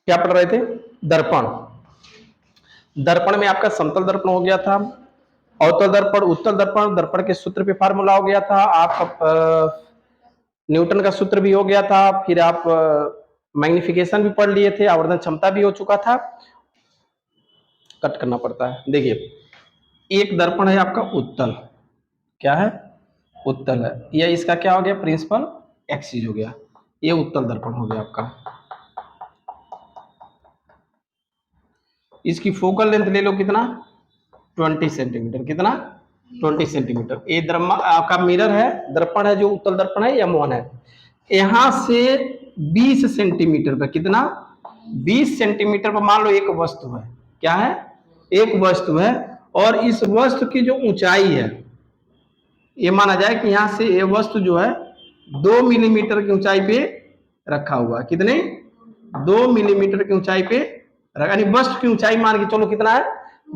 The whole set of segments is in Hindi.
क्या पढ़ रहे थे? दर्पण। दर्पण में आपका समतल दर्पण हो गया था, अवतल दर्पण, उत्तल दर्पण, दर्पण के सूत्र पे फार्मूला हो गया था, आपका न्यूटन का सूत्र भी हो गया था, फिर आप मैग्निफिकेशन भी पढ़ लिए थे, आवर्धन क्षमता भी हो चुका था। कट करना पड़ता है। देखिए, एक दर्पण है आपका उत्तल, क्या है? उत्तल है। यह इसका क्या हो गया? प्रिंसिपल एक्सिस हो गया। ये उत्तल दर्पण हो गया आपका। इसकी फोकल लेंथ ले लो कितना? 20 सेंटीमीटर। कितना? 20 सेंटीमीटर। ये आपका मिरर है, दर्पण है जो उत्तल दर्पण है, M1 है। यहां से 20 सेंटीमीटर पर, कितना? 20 सेंटीमीटर पर मान लो एक वस्तु है। क्या है? एक वस्तु है, और इस वस्तु की जो ऊंचाई है, ये माना जाए कि यहां से ये वस्तु जो है 2 मिलीमीटर की ऊंचाई पे रखा हुआ है। कितने? 2 मिलीमीटर की ऊंचाई पे रखा, यानी वस्तु की ऊंचाई मान के चलो कितना है?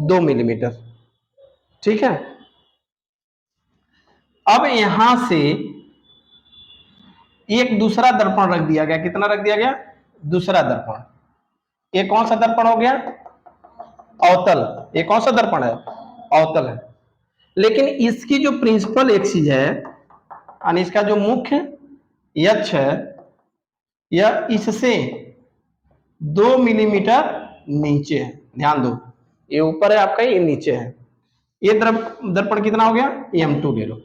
2 मिलीमीटर। ठीक है। अब यहां से एक दूसरा दर्पण रख दिया गया। कितना रख दिया गया? दूसरा दर्पण। ये कौन सा दर्पण हो गया? अवतल। ये कौन सा दर्पण है? अवतल है। लेकिन इसकी जो प्रिंसिपल एक्सिस है, यानी इसका जो मुख्य अक्ष है, यह इससे 2 मिलीमीटर नीचे है। ध्यान दो, ये ऊपर है आपका, ये नीचे है। ये दर्पण कितना हो गया? M2 ले लो।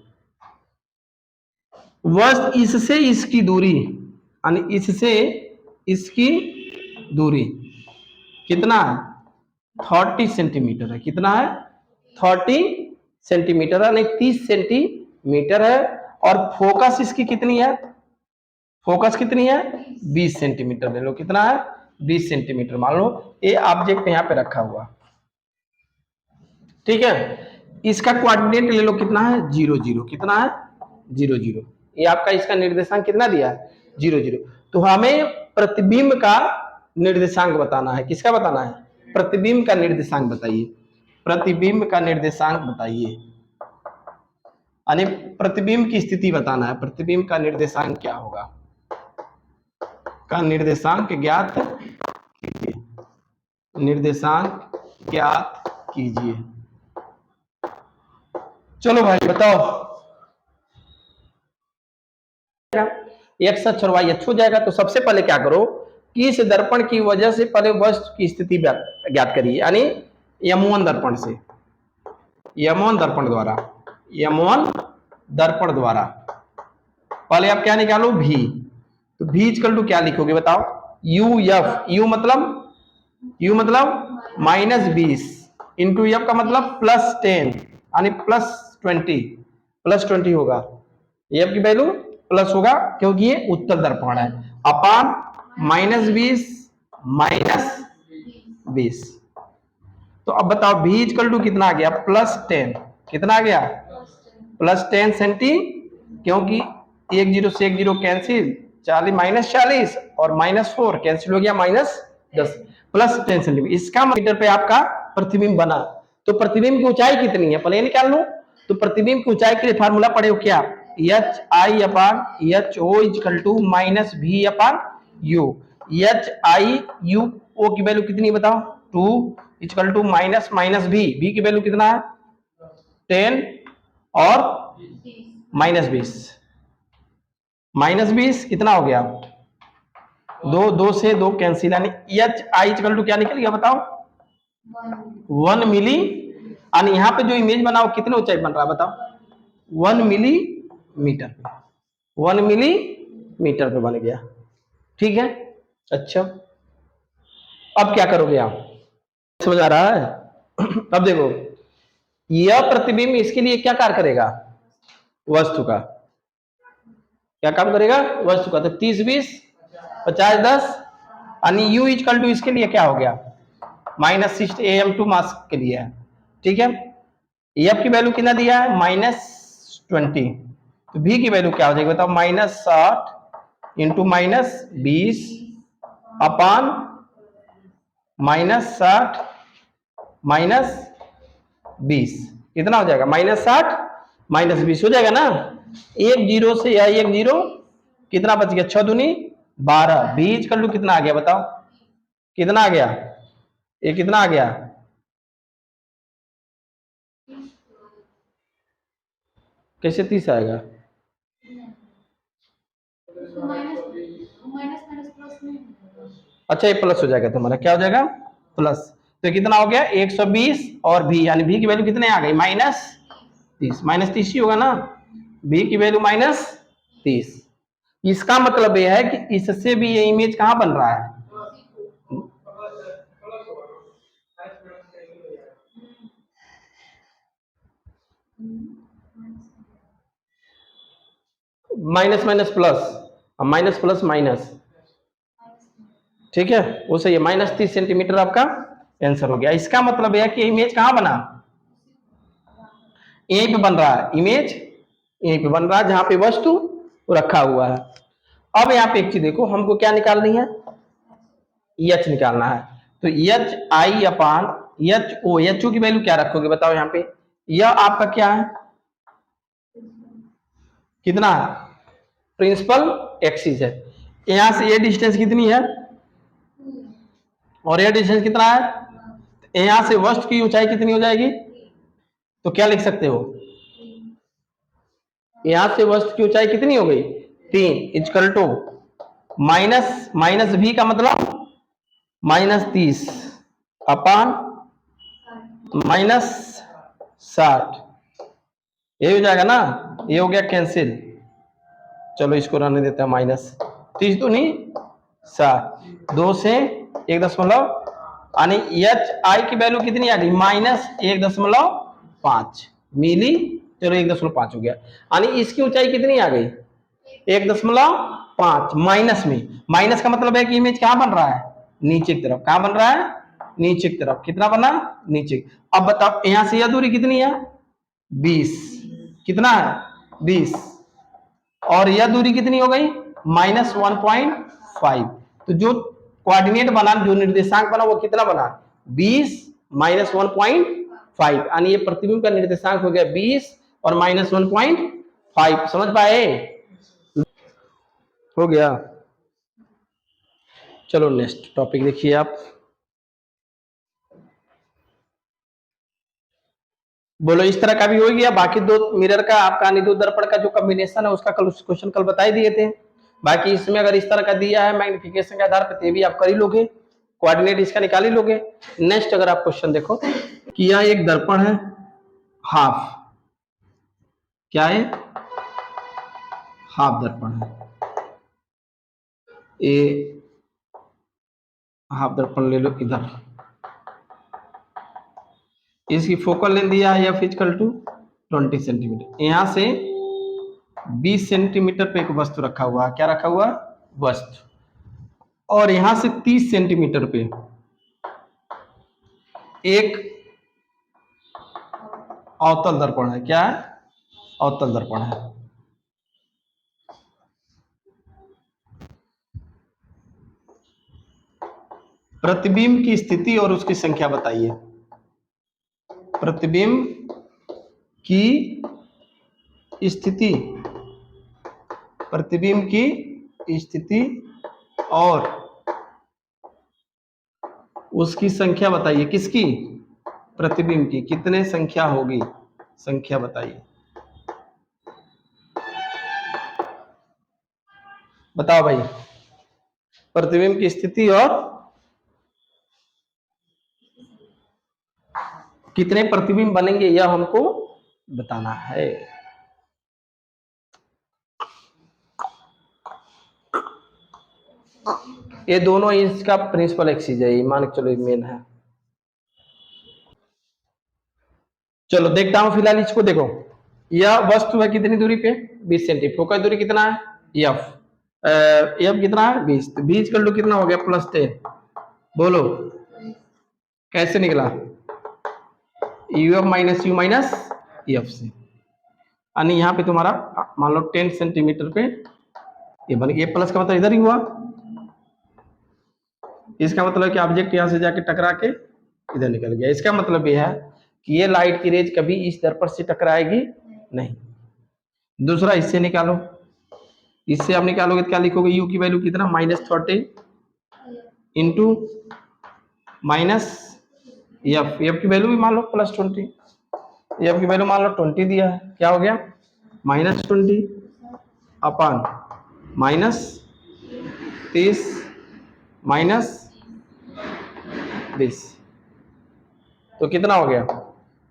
वस्तु इससे इसकी दूरी, यानी इससे इसकी दूरी कितना है? 30 सेंटीमीटर है। कितना है? 30 सेंटीमीटर, यानी 30 सेंटीमीटर है। और फोकस इसकी कितनी है? फोकस कितनी है? 20 सेंटीमीटर ले लो। कितना है? 20 सेंटीमीटर मान लो। ये ऑब्जेक्ट यहाँ पे रखा हुआ, ठीक है। इसका कोऑर्डिनेट ले लो, कितना है? 0 0। कितना है? 0 0। ये आपका इसका निर्देशांक कितना दिया है? 0 0। तो हमें प्रतिबिंब का निर्देशांक बताना है। किसका बताना है? प्रतिबिंब का निर्देशांक बताइए। प्रतिबिंब का निर्देशांक बताइए, यानी प्रतिबिंब की स्थिति बताना है। प्रतिबिंब का निर्देशांक क्या होगा? का निर्देशांक ज्ञात कीजिए। निर्देशांक ज्ञात कीजिए। चलो भाई बताओ। एक्स अक्ष और वाई अक्ष हो जाएगा। तो सबसे पहले क्या करो कि इस दर्पण की वजह से पहले वस्तु की स्थिति ज्ञात करिए, यानी M1 दर्पण से, M1 दर्पण द्वारा, M1 दर्पण द्वारा पहले आप क्या निकालो? V। तो V इक्वल टू क्या लिखोगे बताओ? UF। U मतलब -20 इंटू F का मतलब +10, यानी +20 होगा। F की वैल्यू प्लस होगा, क्योंकि ये उत्तल दर्पण है। अपान -20 -20। तो अब बताओ V इक्वल टू कितना आ गया? +10। कितना आ गया? +10 सेंटी, क्योंकि 1 0 से 1 0 कैंसिल, 40 और -4 कैंसिल हो गया, -10, +10 सेंटीमीटर। इसका मीटर पे आपका प्रतिबिंब बना। तो प्रतिबिंब की ऊंचाई कितनी है पहले निकाल लो। तो प्रतिबिंब की ऊंचाई के लिए फार्मूला पढ़े हो क्या? HI/HO = -V/U। HIUO की वैल्यू कितनी बताओ? 2 = -V। V की वैल्यू कितना है? 10 और -20। -20 कितना हो गया? 2 से 2 कैंसिल, यानी HI = क्या निकल गया बताओ? 1 मिली। यानी यहाँ पे जो इमेज बनाओ कितने ऊंचाई बन रहा है बताओ? 1 मिलीमीटर पे, 1 मिलीमीटर पे बन गया। ठीक है। अच्छा, अब क्या करोगे आप? समझ आ रहा है? अब देखो, यह प्रतिबिंब इसके लिए क्या कार्य करेगा? वस्तु का क्या काम करेगा? वस्तु का। तो 30 20 50 10, यानी U इक्वल टू इसके लिए क्या हो गया? -60 AM2 मास के लिए है। ठीक है। F की वैल्यू कितना दिया है? -20। तो V की वैल्यू क्या हो जाएगी बताओ? -60 इंटू -20 अपान -60 -20 कितना हो जाएगा? -60 -20 हो जाएगा ना। 1 0 से या 1 0 कितना बच गया? 6 दूनी 12। V इक्वल टू कितना आ गया बताओ? कितना आ गया, ये कितना आ गया, कैसे 30 आएगा, अच्छा ये प्लस हो जाएगा तुम्हारा, क्या हो जाएगा प्लस, तो कितना हो गया 120 और भी, यानी भी की वैल्यू कितने आ गई -30, -30 ही होगा ना, भी की वैल्यू -30। इसका मतलब यह है कि इससे भी ये इमेज कहां बन रहा है, minus minus plus, minus plus minus, ठीक है वो सही है, -30 सेंटीमीटर आपका आंसर हो गया। इसका मतलब है कि इमेज कहां बना, यहीं पे बन रहा है, इमेज यहीं पे बन रहा है जहां पे वस्तु रखा हुआ है। अब यहाँ पे एक चीज देखो, हमको क्या निकालनी है, एच निकालना है, तो H I upon H O, H O की वैल्यू क्या रखोगे बताओ, यहाँ पे यह आपका क्या है, कितना है, प्रिंसिपल एक्सिस है, यहां से ये डिस्टेंस कितनी है और ये डिस्टेंस कितना है, यहां से वस्तु की ऊंचाई कितनी हो जाएगी, तो क्या लिख सकते हो, यहां से वस्तु की ऊंचाई कितनी हो गई 3 इजकल टू माइनस माइनस भी का मतलब -30 अपान -60, ये हो जाएगा ना, ये हो गया कैंसिल, चलो इसको रहने देते हैं, -30 तो नहीं 60, 2 से 1.5, यानी एच आई की वैल्यू कितनी आ गई -1.5 मिली, चलो 1.5 हो गया, यानी इसकी ऊंचाई कितनी आ गई 1.5, माइनस में, माइनस का मतलब है कि इमेज कहां बन रहा है, नीचे की तरफ, कहां बन रहा है, नीचे की तरफ, कितना बना नीचे। अब बताओ यहां से यह दूरी कितनी है 20, कितना है 20, और यह दूरी कितनी हो गई -1.5, तो जो कोऑर्डिनेट बना, जो निर्देशांक बना वो कितना बना 20 -1.5, यानी ये प्रतिबिंब का निर्देशांक हो गया 20 और -1.5, समझ पाए, हो गया। चलो नेक्स्ट टॉपिक देखिए आप, बोलो इस तरह का भी हो गया, बाकी दो मिरर का आपका दो दर्पण का जो कॉम्बिनेशन है उसका कल क्वेश्चन कल बता ही दिए थे, बाकी इसमें अगर इस तरह का दिया है मैग्निफिकेशन के आधार पर, ये भी आप कर ही लोगे, कोऑर्डिनेट इसका निकाल ही लोगे। नेक्स्ट अगर आप क्वेश्चन देखो कि यह एक दर्पण है हाफ, क्या है हाफ दर्पण है, ये हाफ दर्पण ले लो इधर, इसकी फोकल लेंथ दिया है एफ इक्वल टू 20 सेंटीमीटर, यहां से 20 सेंटीमीटर पे एक वस्तु रखा हुआ है, क्या रखा हुआ वस्तु, और यहां से 30 सेंटीमीटर पे एक अवतल दर्पण है, क्या है अवतल दर्पण है। प्रतिबिंब की स्थिति और उसकी संख्या बताइए, प्रतिबिंब की स्थिति, प्रतिबिंब की स्थिति और उसकी संख्या बताइए, किसकी प्रतिबिंब की, कितने संख्या होगी, संख्या बताइए, बताओ भाई, प्रतिबिंब की स्थिति और कितने प्रतिबिंब बनेंगे यह हमको बताना है। ये दोनों इसका प्रिंसिपल एक्सिस है, मान के चलो मेन है। चलो देखता हूं फिलहाल इसको, देखो यह वस्तु है कितनी दूरी पे 20 सेंटीमीटर, फोकस दूरी कितना है एफ कितना है 20, तो 20 कर लो कितना हो गया +10, बोलो कैसे निकला UF minus you minus F से, यानी यहाँ पे तुम्हारा मान लो 10 सेंटीमीटर पे ये बन, ये प्लस का मतलब इधर ही हुआ, इसका मतलब कि ऑब्जेक्ट यहां से जाके टकरा के इधर निकल गया, इसका मतलब यह है कि ये लाइट की रेज कभी इस दर्पण से टकराएगी नहीं। दूसरा इससे निकालो, इससे आप निकालोगे तो क्या लिखोगे, यू की वैल्यू कितना -30 इंटू माइनस एफ, एफ की वैल्यू भी मान लो +20, एफ की वैल्यू मान लो 20 दिया है, क्या हो गया -20 अपन -30 -20, तो कितना हो गया,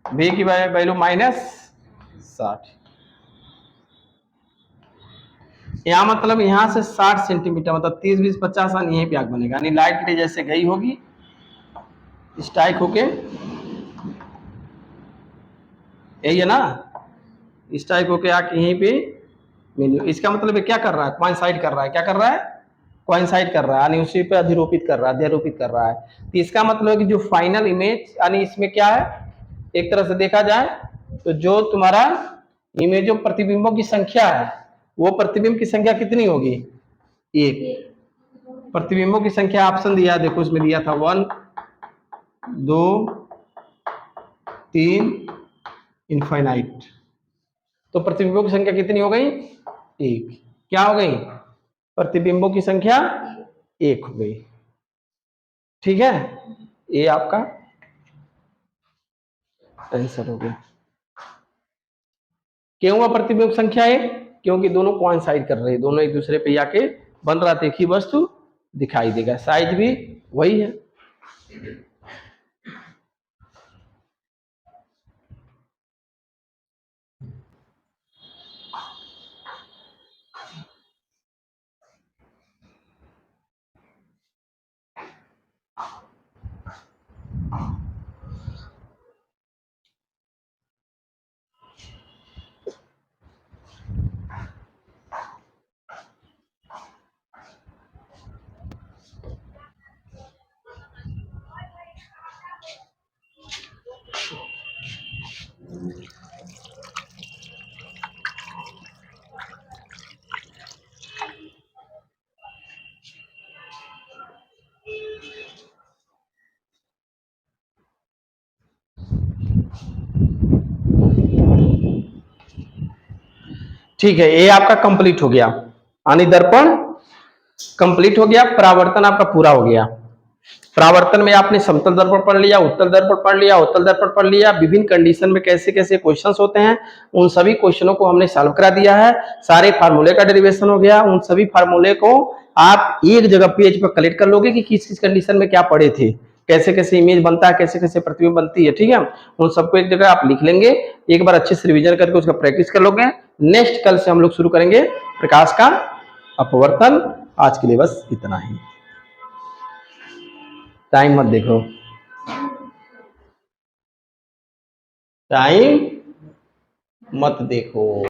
बी की वैल्यू -60। यहाँ मतलब यहाँ से 60 सेंटीमीटर, मतलब 30 20 50 आने यहीं पे आग बनेगा, यानी लाइट रे जैसे गई होगी स्ट्राइक होके, यही है ना, स्ट्राइक होके आके यहीं पे मिली। इसका मतलब ये क्या कर रहा है, कोइंसाइड कर रहा है, क्या कर रहा है, कोइंसाइड कर रहा है, यानी उसी पे अधिरोपित कर रहा है, अध्यारोपित कर रहा है। तो इसका मतलब है कि जो फाइनल इमेज, यानी इसमें क्या है, एक तरह से देखा जाए तो जो तुम्हारा इमेजों प्रतिबिंबों की संख्या है, वो प्रतिबिंब की संख्या कितनी होगी, एक। प्रतिबिंबों की संख्या ऑप्शन दिया, देखो इसमें दिया था 1 2 3 इनफाइनाइट, तो प्रतिबिंबों की संख्या कितनी हो गई, एक। क्या हो गई, प्रतिबिंबों की संख्या एक हो गई। ठीक है, ये आपका आंसर हो गया। क्यों हुआ प्रतिबिंब संख्या एक, क्योंकि दोनों कोइंसाइड कर रहे हैं, दोनों एक दूसरे पे आके बन रहा था, एक ही वस्तु दिखाई देगा, साइज भी वही है। ठीक है, ये आपका कंप्लीट हो गया, यानी दर्पण कंप्लीट हो गया, परावर्तन आपका पूरा हो गया। परावर्तन में आपने समतल दर्पण पढ़ लिया, उत्तल दर्पण पढ़ लिया, उत्तल दर्पण पढ़ लिया, विभिन्न कंडीशन में कैसे कैसे क्वेश्चंस होते हैं, उन सभी क्वेश्चनों को हमने सॉल्व करा दिया है। सारे फार्मूले का डेरिवेशन हो गया, उन सभी फार्मूले को आप एक जगह पेज पर कलेक्ट कर लोगे कि किस किस कंडीशन में क्या पढ़े थे, कैसे कैसे इमेज बनता है, कैसे कैसे प्रतिबिंब बनती है। ठीक है, उन सबको एक जगह आप लिख लेंगे, एक बार अच्छे से रिविजन करके उसका प्रैक्टिस कर लोगे। नेक्स्ट कल से हम लोग शुरू करेंगे प्रकाश का अपवर्तन। आज के लिए बस इतना ही, टाइम मत देखो, टाइम मत देखो।